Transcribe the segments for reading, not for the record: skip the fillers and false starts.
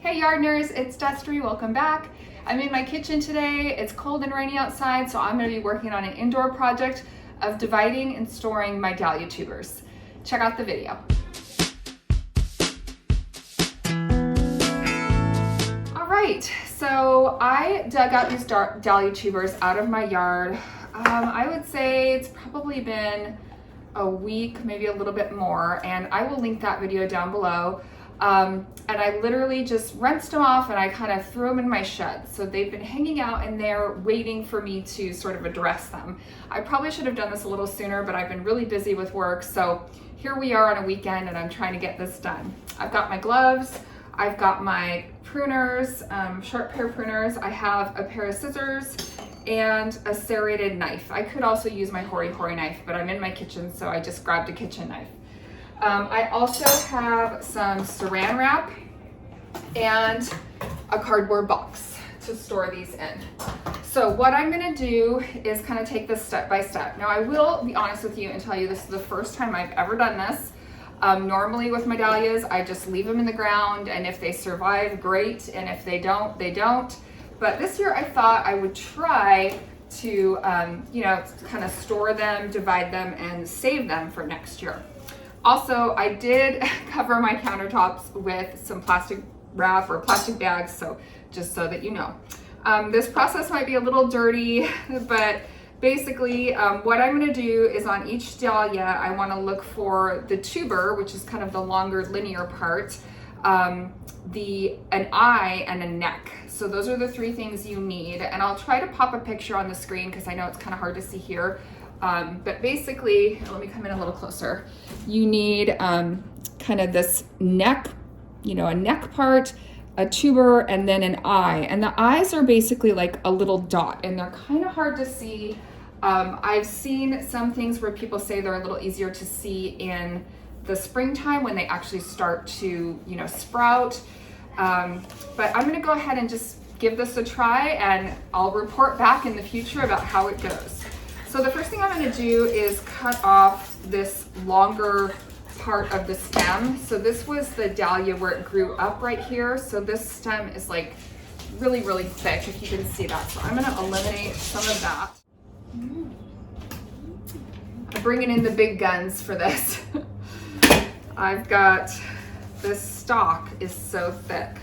Hey Yardners, it's Destry, welcome back. I'm in my kitchen today. It's cold and rainy outside, so I'm gonna be working on an indoor project of dividing and storing my Dahlia tubers. Check out the video. All right, so I dug out these Dahlia tubers out of my yard. I would say it's probably been a week, maybe a little bit more, and I will link that video down below. And I literally just rinsed them off and I kind of threw them in my shed. So they've been hanging out in there waiting for me to sort of address them. I probably should have done this a little sooner, but I've been really busy with work. So here we are on a weekend and I'm trying to get this done. I've got my gloves, I've got my pruners, sharp pair pruners. I have a pair of scissors and a serrated knife. I could also use my hori-hori knife, but I'm in my kitchen, so I just grabbed a kitchen knife. I also have some saran wrap and a cardboard box to store these in. So what I'm gonna do is kind of take this step by step. Now I will be honest with you and tell you this is the first time I've ever done this. Normally with my dahlias, I just leave them in the ground, and if they survive, great, and if they don't, they don't. But this year I thought I would try to kind of store them, divide them, and save them for next year. Also, I did cover my countertops with some plastic wrap or plastic bags, so just so that you know. This process might be a little dirty, but basically what I'm gonna do is on each dahlia, I wanna look for the tuber, which is kind of the longer linear part, an eye and a neck. So those are the three things you need. And I'll try to pop a picture on the screen because I know it's kind of hard to see here. But basically, let me come in a little closer. You need kind of this neck, a neck part, a tuber, and then an eye. And the eyes are basically like a little dot, and they're kind of hard to see. I've seen some things where people say they're a little easier to see in the springtime when they actually start to, sprout. But I'm gonna go ahead and just give this a try, and I'll report back in the future about how it goes. So the first thing I'm gonna do is cut off this longer part of the stem. So this was the dahlia where it grew up right here. So this stem is like really, really thick, if you can see that. So I'm gonna eliminate some of that. I'm bringing in the big guns for this. I've got, this stalk is so thick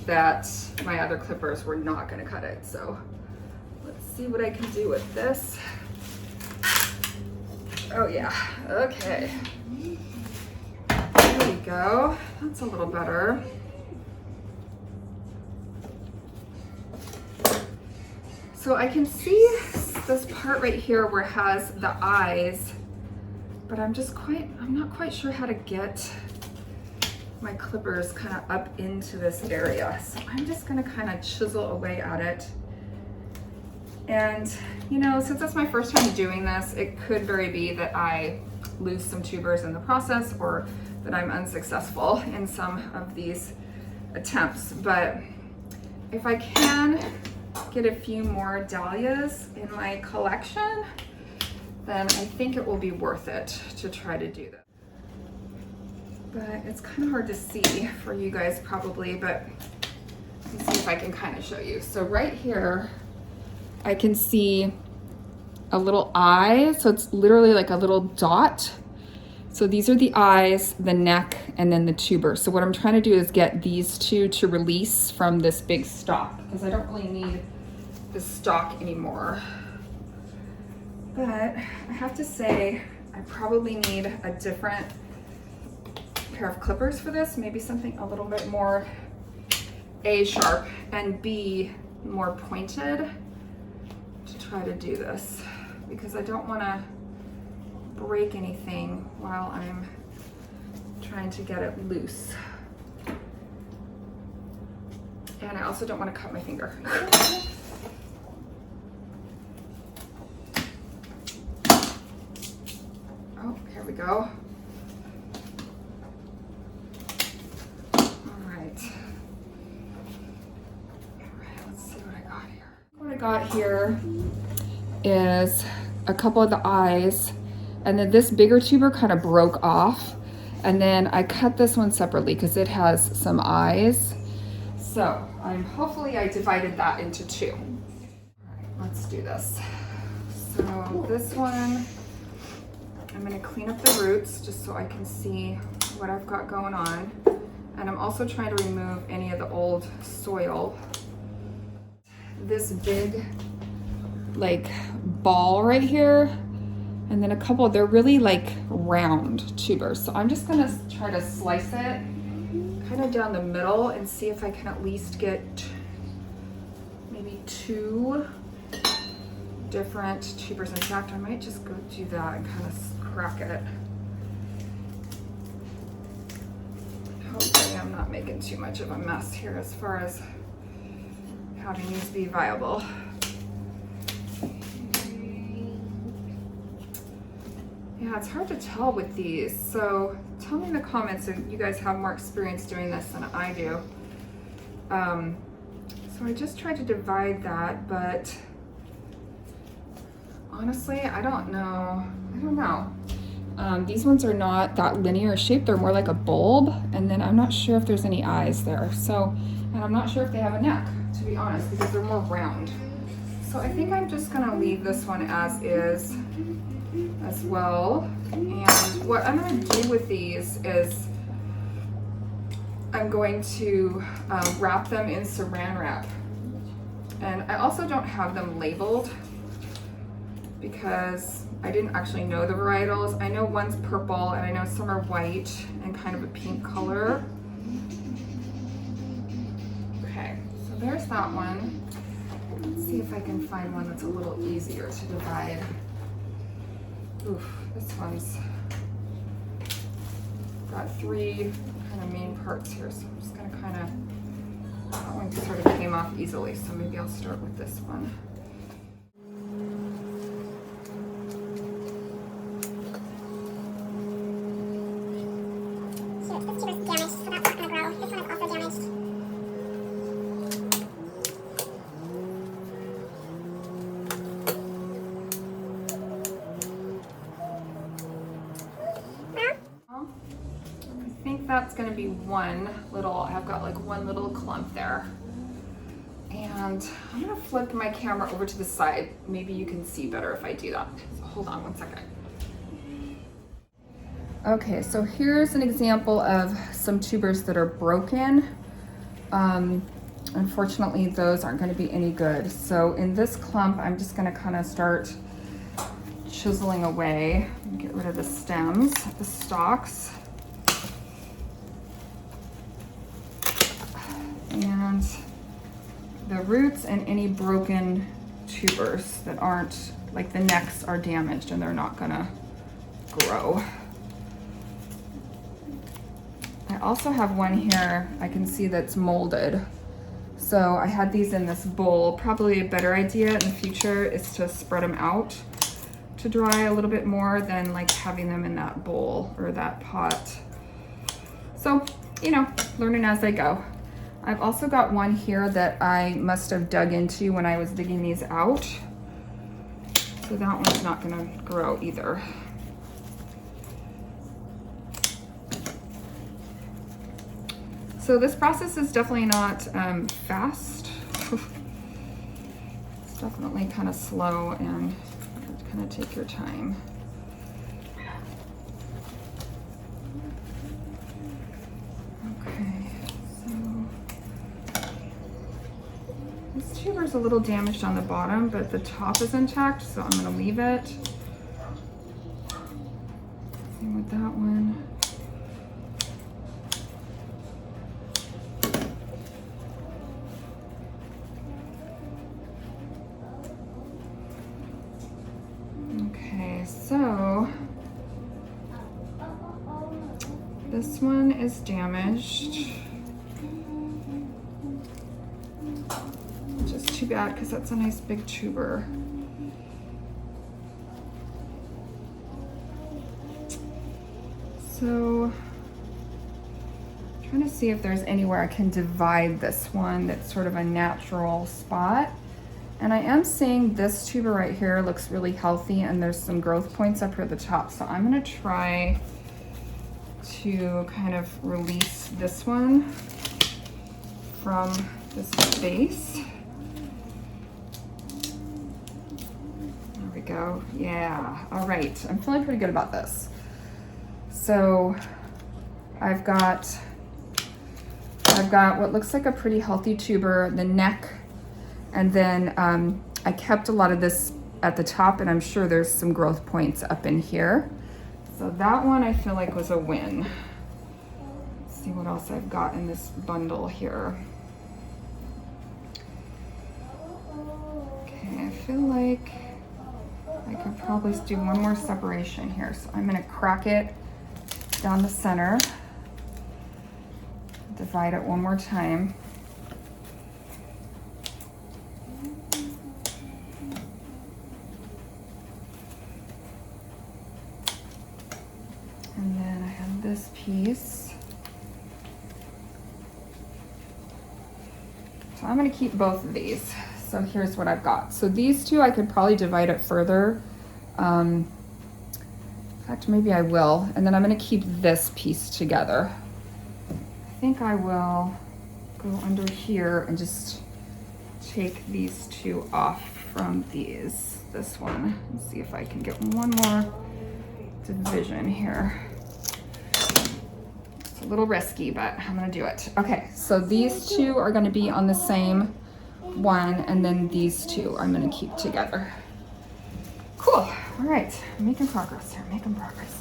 that my other clippers were not gonna cut it. So let's see what I can do with this. Oh yeah, okay. There we go, that's a little better. So I can see this part right here where it has the eyes, but I'm not quite sure how to get my clippers kind of up into this area. So I'm just gonna kind of chisel away at it. And since that's my first time doing this, it could very be that I lose some tubers in the process, or that I'm unsuccessful in some of these attempts. But if I can get a few more dahlias in my collection, then I think it will be worth it to try to do that. But it's kind of hard to see for you guys probably, but let me see if I can kind of show you. So right here, I can see a little eye. So it's literally like a little dot. So these are the eyes, the neck, and then the tuber. So what I'm trying to do is get these two to release from this big stalk, because I don't really need this stalk anymore. But I have to say, I probably need a different pair of clippers for this. Maybe something a little bit more A, sharp, and B, more pointed, to try to do this, because I don't want to break anything while I'm trying to get it loose. And I also don't want to cut my finger. Oh, here we go. All right, let's see what I got here. What I got here is a couple of the eyes, and then this bigger tuber kind of broke off, and then I cut this one separately because it has some eyes. So hopefully I divided that into two. All right, let's do this. So this one, I'm gonna clean up the roots just so I can see what I've got going on. And I'm also trying to remove any of the old soil. This big like ball right here, and then a couple, they're really like round tubers. So I'm just gonna try to slice it kind of down the middle and see if I can at least get maybe 2 different tubers. In fact, I might just go do that and kind of crack it. Hopefully I'm not making too much of a mess here as far as having these be viable. Yeah, it's hard to tell with these. So tell me in the comments if you guys have more experience doing this than I do. So I just tried to divide that, but honestly, I don't know. These ones are not that linear shape. They're more like a bulb. And then I'm not sure if there's any eyes there. So, and I'm not sure if they have a neck, to be honest, because they're more round. So I think I'm just gonna leave this one as is as well. And what I'm gonna do with these is I'm going to wrap them in saran wrap. And I also don't have them labeled because I didn't actually know the varietals. I know one's purple and I know some are white and kind of a pink color. Okay, so there's that one. Let's see if I can find one that's a little easier to divide. Oof, this one's got 3 kind of main parts here, so I'm just gonna kind of, that one sort of came off easily, so maybe I'll start with this one. That's going to be one little, I've got like one little clump there. And I'm going to flip my camera over to the side. Maybe you can see better if I do that. So hold on one second. Okay, so here's an example of some tubers that are broken. Unfortunately, those aren't going to be any good. So in this clump, I'm just going to kind of start chiseling away, get rid of the stems, the stalks. And the roots and any broken tubers that aren't, like the necks are damaged and they're not gonna grow. I also have one here I can see that's molded. So I had these in this bowl. Probably a better idea in the future is to spread them out to dry a little bit more than like having them in that bowl or that pot. So, you know, learning as I go. I've also got one here that I must have dug into when I was digging these out. So that one's not gonna grow either. So this process is definitely not fast. It's definitely kind of slow and kind of take your time. This tuber's a little damaged on the bottom, but the top is intact, so I'm gonna leave it. Same with that one. Okay, so this one is damaged. Too bad because that's a nice big tuber. So I'm trying to see if there's anywhere I can divide this one that's sort of a natural spot. And I am seeing this tuber right here looks really healthy and there's some growth points up here at the top. So I'm gonna try to kind of release this one from this base. There we go. Yeah. All right. I'm feeling pretty good about this. So I've got what looks like a pretty healthy tuber, the neck, and then I kept a lot of this at the top, and I'm sure there's some growth points up in here. So that one I feel like was a win. Let's see what else I've got in this bundle here. Okay, I feel like I could probably do one more separation here. So I'm gonna crack it down the center, divide it one more time. And then I have this piece. So I'm gonna keep both of these. So here's what I've got. So these two, I could probably divide it further. In fact, maybe I will. And then I'm gonna keep this piece together. I think I will go under here and just take these two off from this one, and see if I can get one more division here. It's a little risky, but I'm gonna do it. Okay, so these two are gonna be on the same one, and then these two I'm gonna keep together. Cool, all right, I'm making progress here, making progress.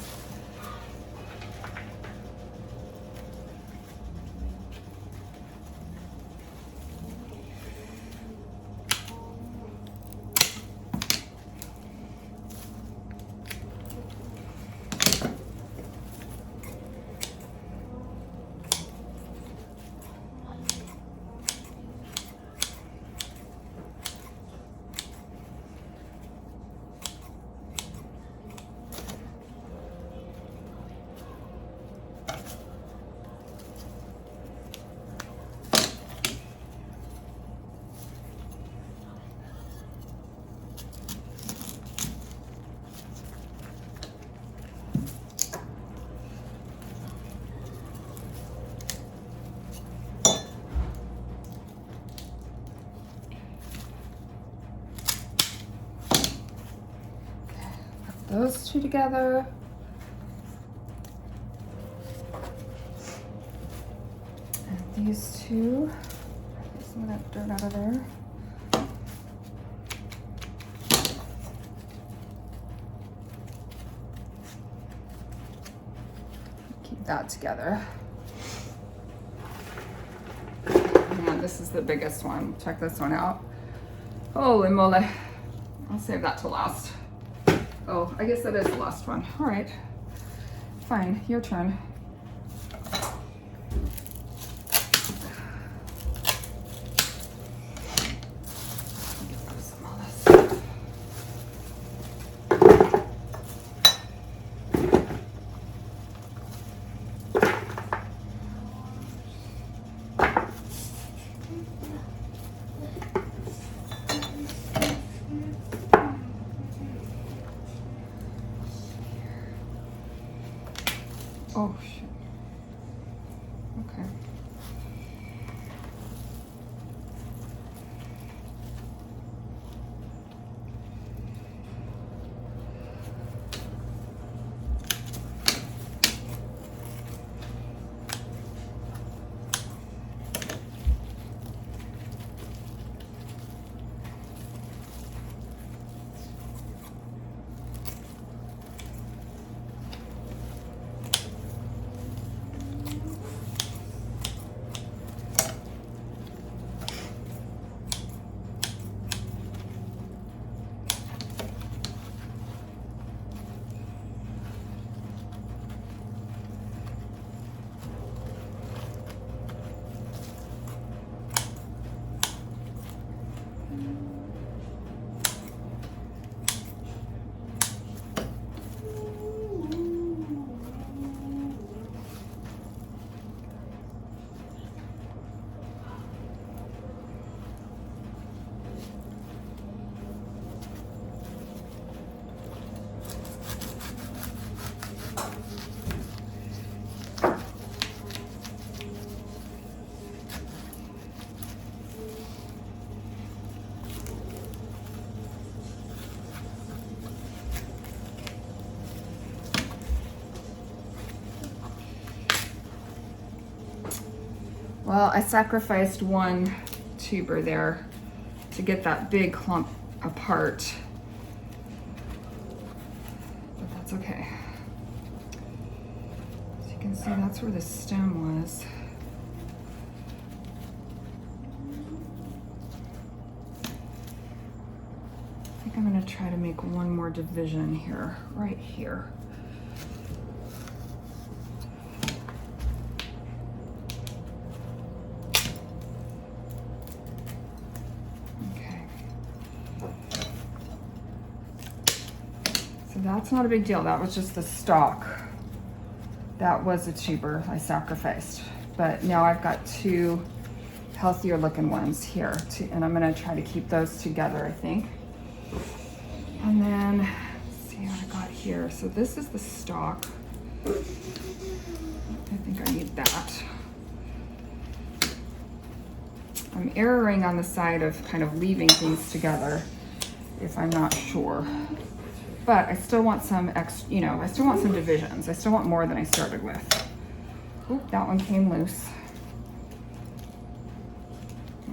Those two together. And these two. Get some of that dirt out of there. Keep that together. And this is the biggest one. Check this one out. Holy moly. I'll save that to last. Oh, I guess that is the last one. All right, fine, your turn. Oh, shit. Okay. Well, I sacrificed one tuber there to get that big clump apart, but that's okay. As you can see, that's where the stem was. I think I'm gonna try to make one more division here, right here. That's not a big deal. That was just the stalk. That was a tuber I sacrificed. But now I've got two healthier looking ones here, and I'm gonna try to keep those together, I think. And then, let's see what I got here. So this is the stalk. I think I need that. I'm erring on the side of kind of leaving things together if I'm not sure. But I still want some I still want some divisions. I still want more than I started with. Oop, that one came loose.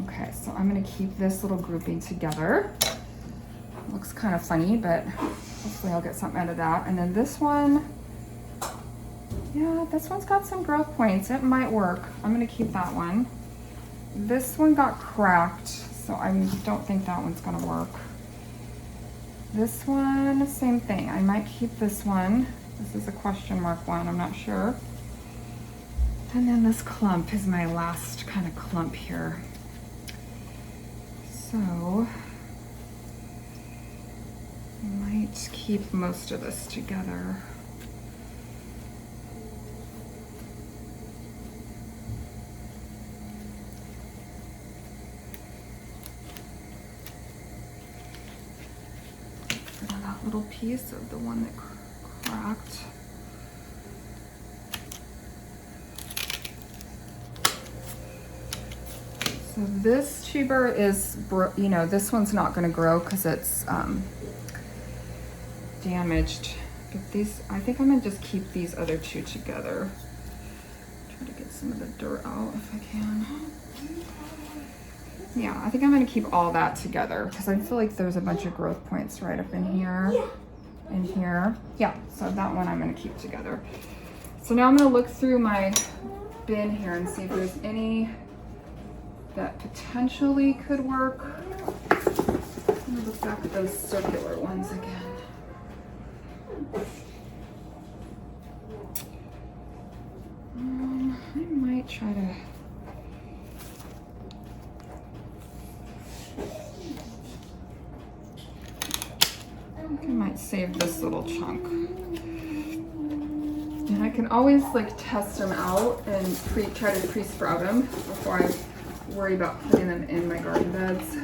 Okay, so I'm gonna keep this little grouping together. Looks kind of funny, but hopefully I'll get something out of that. And then this one, yeah, this one's got some growth points. It might work. I'm gonna keep that one. This one got cracked, so I don't think that one's gonna work. This one, same thing. I might keep this one. This is a question mark one, I'm not sure. And then this clump is my last kind of clump here. So, I might keep most of this together. Little piece of the one that cracked. So this tuber is, this one's not going to grow because it's damaged. But these, I think I'm going to just keep these other two together. Try to get some of the dirt out if I can. Yeah, I think I'm gonna keep all that together because I feel like there's a bunch of growth points right up in here and here. Yeah, so that one I'm gonna keep together. So now I'm gonna look through my bin here and see if there's any that potentially could work. I'm gonna look back at those circular ones again. I might try to I might save this little chunk. And I can always like test them out and try to pre-sprout them before I worry about putting them in my garden beds.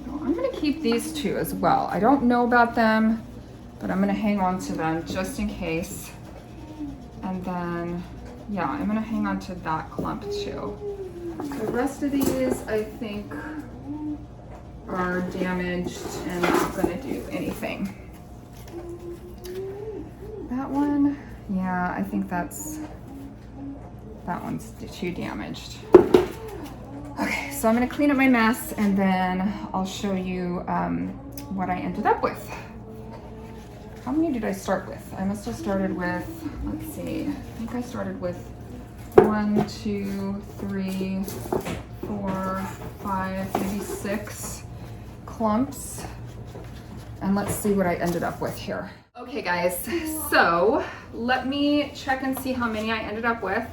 So I'm gonna keep these two as well. I don't know about them, but I'm gonna hang on to them just in case. And then, yeah, I'm gonna hang on to that clump too. The rest of these, I think, are damaged and not gonna do anything. That one, yeah, I think that one's too damaged. Okay, so I'm gonna clean up my mess and then I'll show you what I ended up with. How many did I start with? I must have started with, let's see, I think I started with 1, 2, 3, 4, 5, maybe 6 clumps. And let's see what I ended up with here. Okay guys, so let me check and see how many I ended up with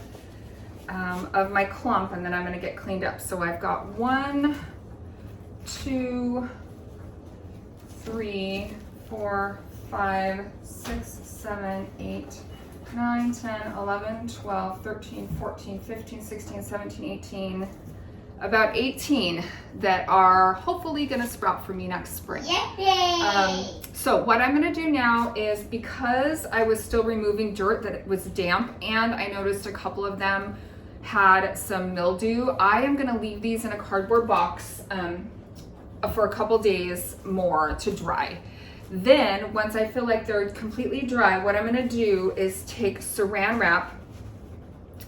of my clump, and then I'm gonna get cleaned up. So I've got 1, 2, 3, 4, 5, 6, 7, 8, 9, 10, 11, 12, 13, 14, 15, 16, 17, 18, about 18 that are hopefully gonna sprout for me next spring. So what I'm gonna do now is, because I was still removing dirt that was damp and I noticed a couple of them had some mildew, I am gonna leave these in a cardboard box for a couple days more to dry. Then once I feel like they're completely dry, what I'm gonna do is take saran wrap,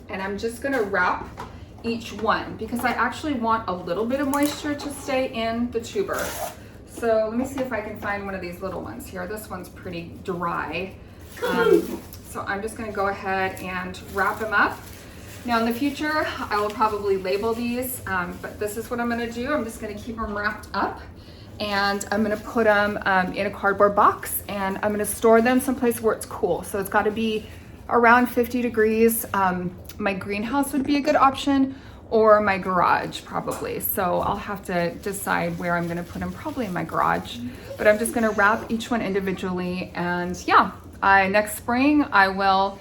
and I'm just gonna wrap each one because I actually want a little bit of moisture to stay in the tuber. So let me see if I can find one of these little ones here. This one's pretty dry. So I'm just gonna go ahead and wrap them up. Now in the future, I will probably label these, but this is what I'm gonna do. I'm just gonna keep them wrapped up, and I'm gonna put them in a cardboard box, and I'm gonna store them someplace where it's cool. So it's gotta be around 50 degrees. My greenhouse would be a good option, or my garage probably. So I'll have to decide where I'm gonna put them, probably in my garage. But I'm just gonna wrap each one individually, and yeah, next spring I will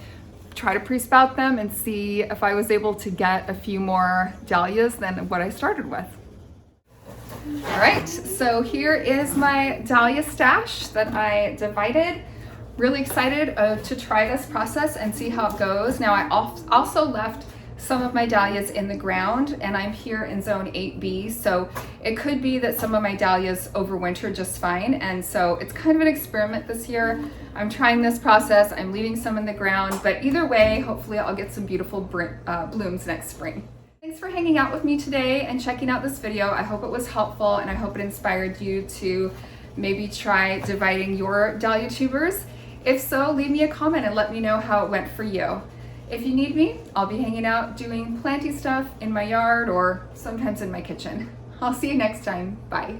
try to pre-spout them and see if I was able to get a few more dahlias than what I started with. All right, so here is my dahlia stash that I divided. Really excited to try this process and see how it goes. Now I also left some of my dahlias in the ground, and I'm here in zone 8B, so it could be that some of my dahlias overwinter just fine, and so it's kind of an experiment this year. I'm trying this process, I'm leaving some in the ground, but either way, hopefully I'll get some beautiful blooms next spring. Thanks for hanging out with me today and checking out this video. I hope it was helpful, and I hope it inspired you to maybe try dividing your dahlia tubers. If so, leave me a comment and let me know how it went for you. If you need me, I'll be hanging out doing planty stuff in my yard or sometimes in my kitchen. I'll see you next time. Bye.